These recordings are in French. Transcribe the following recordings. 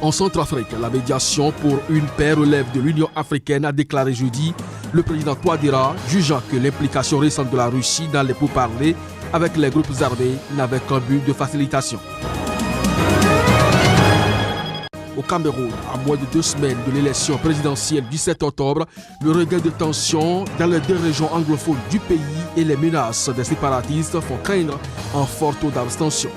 En Centrafrique, la médiation pour une paix relève de l'Union africaine, a déclaré jeudi le président Touadéra, jugeant que l'implication récente de la Russie dans les pourparlers avec les groupes armés n'avait qu'un but de facilitation. Au Cameroun, à moins de 2 semaines de l'élection présidentielle du 7 octobre, le regain de tension dans les 2 régions anglophones du pays et les menaces des séparatistes font craindre un fort taux d'abstention.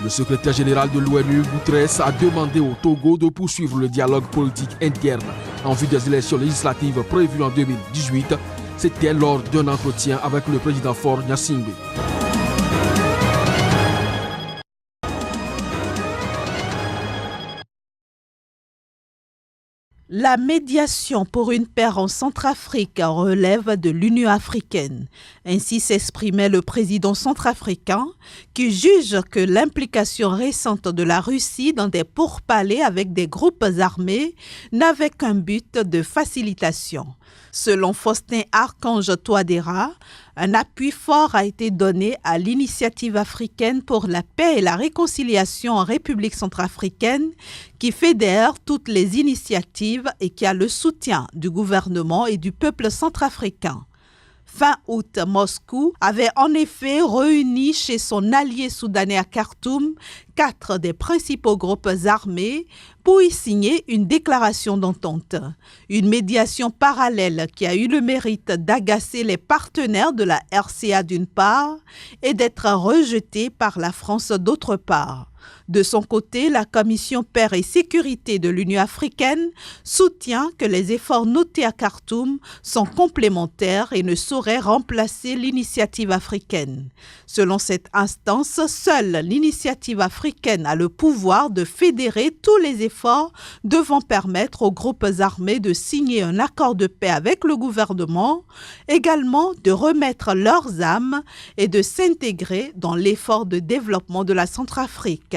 Le secrétaire général de l'ONU, Guterres, a demandé au Togo de poursuivre le dialogue politique interne en vue des élections législatives prévues en 2018. C'était lors d'un entretien avec le président Faure Gnassingbé. La médiation pour une paix en Centrafrique relève de l'Union africaine. Ainsi s'exprimait le président centrafricain qui juge que l'implication récente de la Russie dans des pourparlers avec des groupes armés n'avait qu'un but de facilitation. Selon Faustin Archange Touadéra, un appui fort a été donné à l'initiative africaine pour la paix et la réconciliation en République centrafricaine qui fédère toutes les initiatives et qui a le soutien du gouvernement et du peuple centrafricain. Fin août, Moscou avait en effet réuni chez son allié soudanais à Khartoum 4 des principaux groupes armés pour y signer une déclaration d'entente. Une médiation parallèle qui a eu le mérite d'agacer les partenaires de la RCA d'une part et d'être rejetée par la France d'autre part. De son côté, la Commission Paix et Sécurité de l'Union africaine soutient que les efforts notés à Khartoum sont complémentaires et ne sauraient remplacer l'initiative africaine. Selon cette instance, seule l'initiative africaine a le pouvoir de fédérer tous les efforts devant permettre aux groupes armés de signer un accord de paix avec le gouvernement, également de remettre leurs armes et de s'intégrer dans l'effort de développement de la Centrafrique.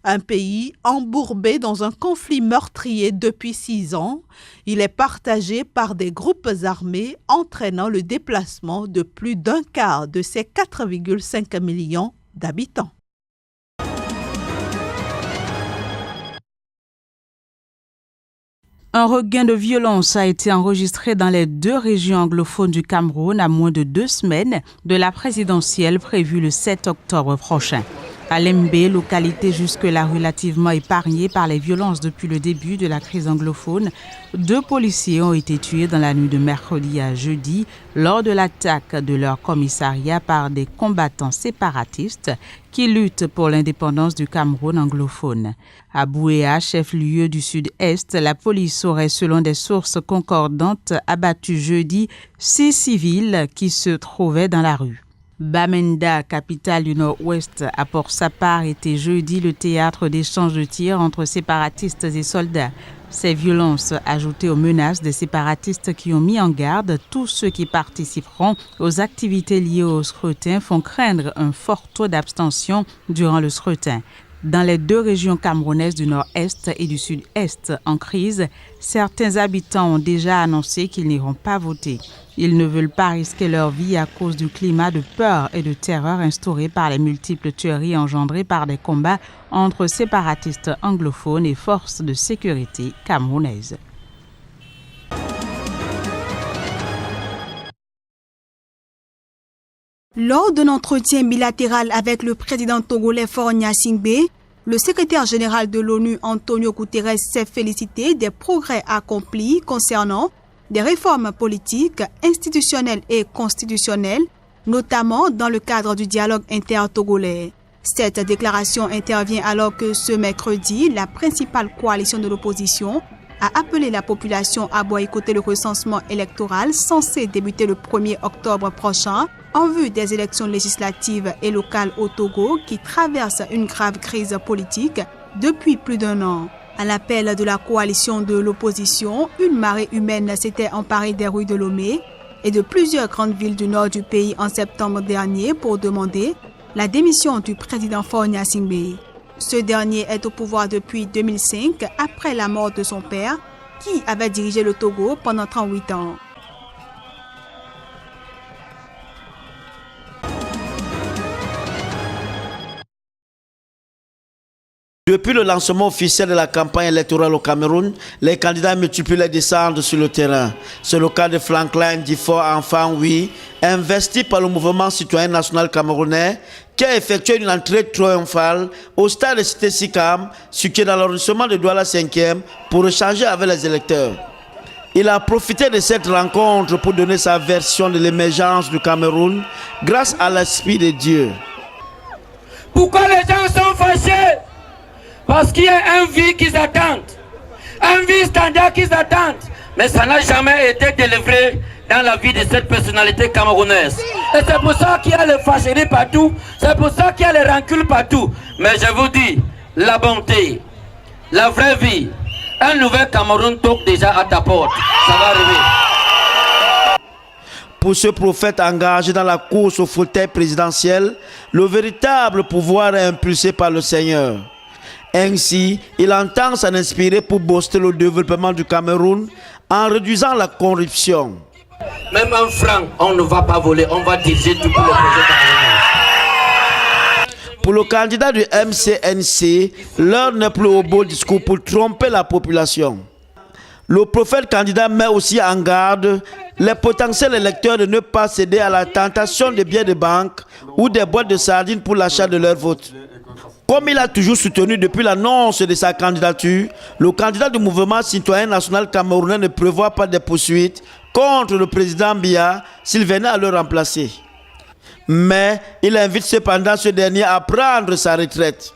Un pays embourbé dans un conflit meurtrier depuis 6 ans, il est partagé par des groupes armés entraînant le déplacement de plus d'un quart de ses 4,5 millions d'habitants. Un regain de violence a été enregistré dans les 2 régions anglophones du Cameroun à moins de 2 semaines de la présidentielle prévue le 7 octobre prochain. À Lembe, localité jusque-là relativement épargnée par les violences depuis le début de la crise anglophone, 2 policiers ont été tués dans la nuit de mercredi à jeudi lors de l'attaque de leur commissariat par des combattants séparatistes qui luttent pour l'indépendance du Cameroun anglophone. À Bouéa, chef-lieu du sud-est, la police aurait, selon des sources concordantes, abattu jeudi 6 civils qui se trouvaient dans la rue. Bamenda, capitale du Nord-Ouest, a pour sa part été jeudi le théâtre d'échanges de tirs entre séparatistes et soldats. Ces violences, ajoutées aux menaces des séparatistes qui ont mis en garde tous ceux qui participeront aux activités liées au scrutin, font craindre un fort taux d'abstention durant le scrutin. Dans les 2 régions camerounaises du Nord-Est et du Sud-Est en crise, certains habitants ont déjà annoncé qu'ils n'iront pas voter. Ils ne veulent pas risquer leur vie à cause du climat de peur et de terreur instauré par les multiples tueries engendrées par des combats entre séparatistes anglophones et forces de sécurité camerounaises. Lors d'un entretien bilatéral avec le président togolais Faure Gnassingbé, le secrétaire général de l'ONU Antonio Guterres s'est félicité des progrès accomplis concernant des réformes politiques, institutionnelles et constitutionnelles, notamment dans le cadre du dialogue inter-togolais. Cette déclaration intervient alors que ce mercredi, la principale coalition de l'opposition a appelé la population à boycotter le recensement électoral censé débuter le 1er octobre prochain en vue des élections législatives et locales au Togo qui traversent une grave crise politique depuis plus d'1 an. À l'appel de la coalition de l'opposition, une marée humaine s'était emparée des rues de Lomé et de plusieurs grandes villes du nord du pays en septembre dernier pour demander la démission du président Faure Gnassingbé. Ce dernier est au pouvoir depuis 2005 après la mort de son père qui avait dirigé le Togo pendant 38 ans. Depuis le lancement officiel de la campagne électorale au Cameroun, les candidats multiplient les descentes sur le terrain. C'est le cas de Franklin Difo Anfanwi, investi par le mouvement citoyen national camerounais, qui a effectué une entrée triomphale au stade de Cité Sicam, situé dans l'arrondissement de Douala 5e, pour échanger avec les électeurs. Il a profité de cette rencontre pour donner sa version de l'émergence du Cameroun grâce à l'Esprit de Dieu. Pourquoi les gens sont fâchés? Parce qu'il y a un vie qu'ils attendent, un vie standard qu'ils attendent, mais ça n'a jamais été délivré dans la vie de cette personnalité camerounaise. Et c'est pour ça qu'il y a les fâcheries partout, c'est pour ça qu'il y a les rancunes partout. Mais je vous dis, la bonté, la vraie vie, un nouvel Cameroun toque déjà à ta porte. Ça va arriver. Pour ce prophète engagé dans la course au fauteuil présidentiel, le véritable pouvoir est impulsé par le Seigneur. Ainsi, il entend s'en inspirer pour booster le développement du Cameroun en réduisant la corruption. Même un franc, on ne va pas voler, on va diriger tout pour le projet camerounais. Pour le candidat du MCNC, l'heure n'est plus au beau discours pour tromper la population. Le prophète candidat met aussi en garde les potentiels électeurs de ne pas céder à la tentation des billets de banque ou des boîtes de sardines pour l'achat de leur vote. Comme il a toujours soutenu depuis l'annonce de sa candidature, le candidat du mouvement citoyen national camerounais ne prévoit pas de poursuites contre le président Biya s'il venait à le remplacer. Mais il invite cependant ce dernier à prendre sa retraite.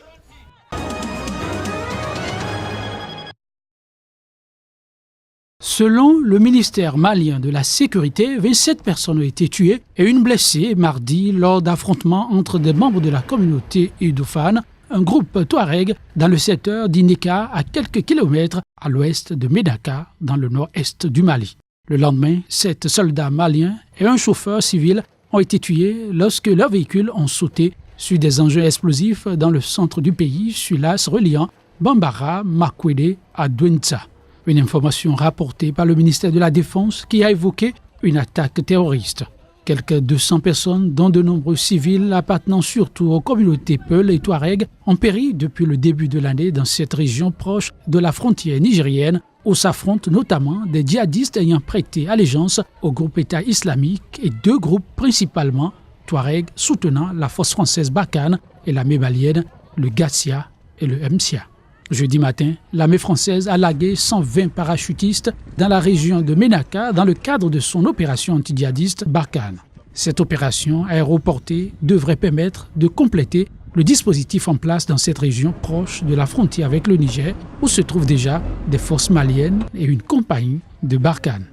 Selon le ministère malien de la Sécurité, 27 personnes ont été tuées et une blessée mardi lors d'affrontements entre des membres de la communauté Idofane, un groupe Touareg, dans le secteur d'Inika, à quelques kilomètres à l'ouest de Médaka, dans le nord-est du Mali. Le lendemain, 7 soldats maliens et un chauffeur civil ont été tués lorsque leurs véhicules ont sauté sur des engins explosifs dans le centre du pays, sur l'as reliant Bambara, Makwede à Douentza. Une information rapportée par le ministère de la Défense qui a évoqué une attaque terroriste. Quelques 200 personnes, dont de nombreux civils appartenant surtout aux communautés Peul et Touareg, ont péri depuis le début de l'année dans cette région proche de la frontière nigérienne, où s'affrontent notamment des djihadistes ayant prêté allégeance au groupe État islamique et 2 groupes principalement Touareg soutenant la force française Barkhane et l'armée malienne, le Gatsia et le MCA. Jeudi matin, l'armée française a largué 120 parachutistes dans la région de Ménaka dans le cadre de son opération anti-djihadiste Barkhane. Cette opération aéroportée devrait permettre de compléter le dispositif en place dans cette région proche de la frontière avec le Niger, où se trouvent déjà des forces maliennes et une compagnie de Barkhane.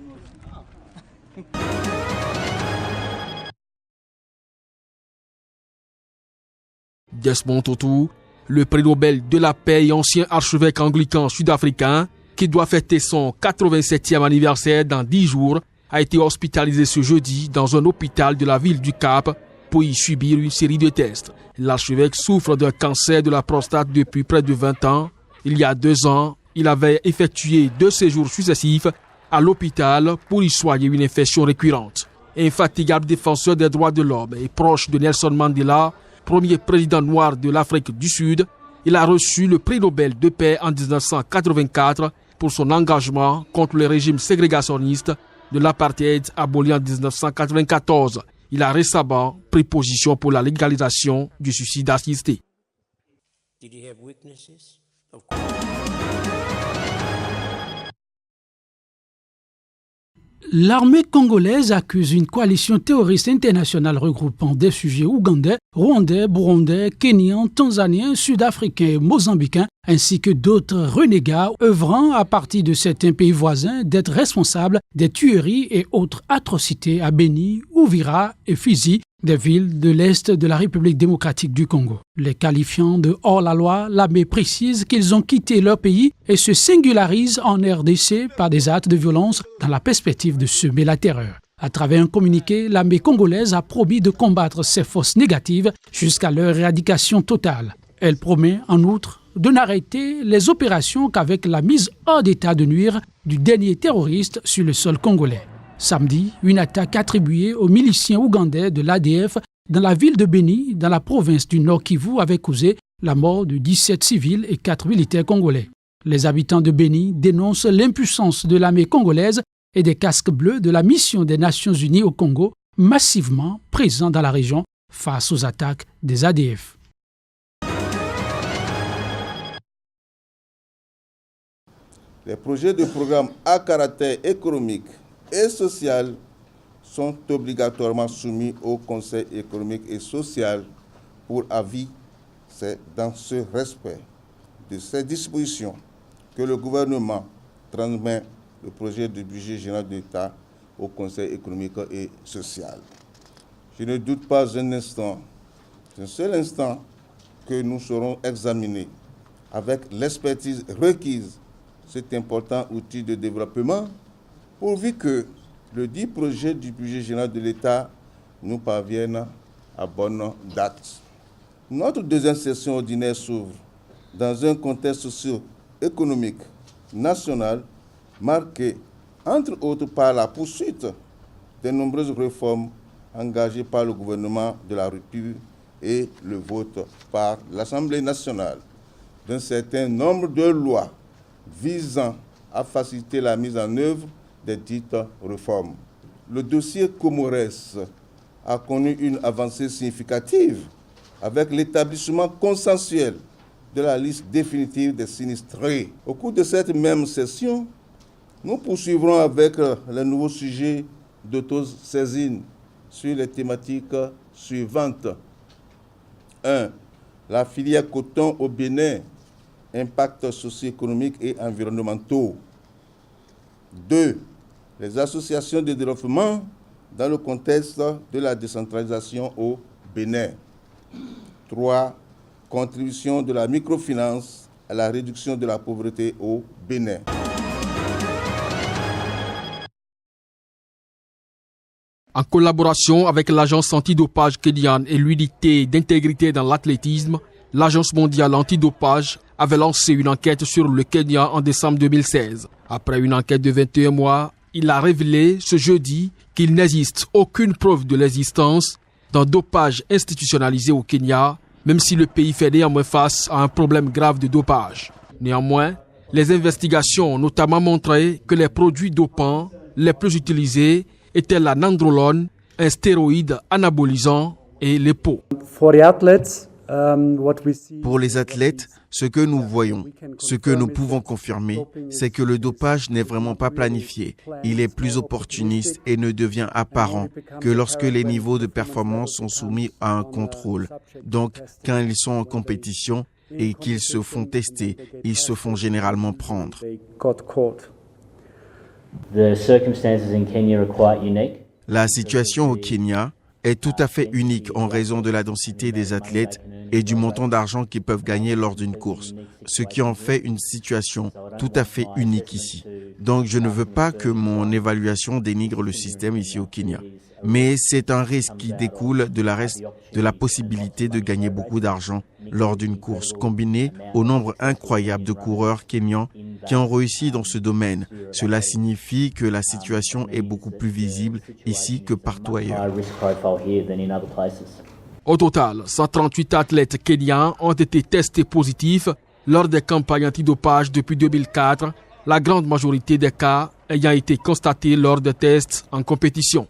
Desmond Tutu, le prix Nobel de la paix et ancien archevêque anglican sud-africain, qui doit fêter son 87e anniversaire dans 10 jours, a été hospitalisé ce jeudi dans un hôpital de la ville du Cap pour y subir une série de tests. L'archevêque souffre d'un cancer de la prostate depuis près de 20 ans. Il y a 2 ans, il avait effectué 2 séjours successifs à l'hôpital pour y soigner une infection récurrente. Infatigable défenseur des droits de l'homme et proche de Nelson Mandela, premier président noir de l'Afrique du Sud, il a reçu le prix Nobel de paix en 1984 pour son engagement contre le régime ségrégationniste de l'apartheid aboli en 1994. Il a récemment pris position pour la légalisation du suicide assisté. L'armée congolaise accuse une coalition terroriste internationale regroupant des sujets ougandais, rwandais, burundais, kenyans, tanzaniens, sud-africains et mozambicains, ainsi que d'autres renégats œuvrant à partir de certains pays voisins d'être responsables des tueries et autres atrocités à Beni, Uvira et Fizi, des villes de l'Est de la République démocratique du Congo. Les qualifiant de hors-la-loi, l'armée précise qu'ils ont quitté leur pays et se singularisent en RDC par des actes de violence dans la perspective de semer la terreur. À travers un communiqué, l'armée congolaise a promis de combattre ces forces négatives jusqu'à leur éradication totale. Elle promet, en outre, de n'arrêter les opérations qu'avec la mise hors d'état de nuire du dernier terroriste sur le sol congolais. Samedi, une attaque attribuée aux miliciens ougandais de l'ADF dans la ville de Beni, dans la province du Nord Kivu, avait causé la mort de 17 civils et 4 militaires congolais. Les habitants de Beni dénoncent l'impuissance de l'armée congolaise et des casques bleus de la mission des Nations Unies au Congo, massivement présents dans la région face aux attaques des ADF. Les projets de programme à caractère économique et social sont obligatoirement soumis au Conseil économique et social pour avis. C'est dans ce respect de ces dispositions que le gouvernement transmet le projet de budget général de l'État au Conseil économique et social. Je ne doute pas un seul instant, que nous saurons examiner avec l'expertise requise cet important outil de développement, pourvu que le dit projet du budget général de l'État nous parvienne à bonne date. Notre deuxième session ordinaire s'ouvre dans un contexte socio-économique national marqué, entre autres, par la poursuite des nombreuses réformes engagées par le gouvernement de la République et le vote par l'Assemblée nationale d'un certain nombre de lois visant à faciliter la mise en œuvre des dites réformes. Le dossier Comores a connu une avancée significative avec l'établissement consensuel de la liste définitive des sinistrés. Au cours de cette même session, nous poursuivrons avec les nouveaux sujets d'autosaisine sur les thématiques suivantes. 1. La filière coton au Bénin, impacts socio-économiques et environnementaux. 2. Les associations de développement dans le contexte de la décentralisation au Bénin. 3. Contribution de la microfinance à la réduction de la pauvreté au Bénin. En collaboration avec l'agence antidopage kenyane et l'unité d'intégrité dans l'athlétisme, l'agence mondiale antidopage avait lancé une enquête sur le Kenya en décembre 2016. Après une enquête de 21 mois, il a révélé ce jeudi qu'il n'existe aucune preuve de l'existence d'un dopage institutionnalisé au Kenya, même si le pays fait néanmoins face à un problème grave de dopage. Néanmoins, les investigations ont notamment montré que les produits dopants les plus utilisés étaient la nandrolone, un stéroïde anabolisant et l'EPO. Pour les athlètes, ce que nous voyons, ce que nous pouvons confirmer, c'est que le dopage n'est vraiment pas planifié. Il est plus opportuniste et ne devient apparent que lorsque les niveaux de performance sont soumis à un contrôle. Donc, quand ils sont en compétition et qu'ils se font tester, ils se font généralement prendre. La situation au Kenya est tout à fait unique en raison de la densité des athlètes et du montant d'argent qu'ils peuvent gagner lors d'une course, ce qui en fait une situation tout à fait unique ici. Donc je ne veux pas que mon évaluation dénigre le système ici au Kenya. Mais c'est un risque qui découle de la possibilité de gagner beaucoup d'argent lors d'une course, combiné au nombre incroyable de coureurs kenyans qui ont réussi dans ce domaine. Cela signifie que la situation est beaucoup plus visible ici que partout ailleurs. Au total, 138 athlètes kenyans ont été testés positifs lors des campagnes antidopage depuis 2004, la grande majorité des cas ayant été constatés lors des tests en compétition.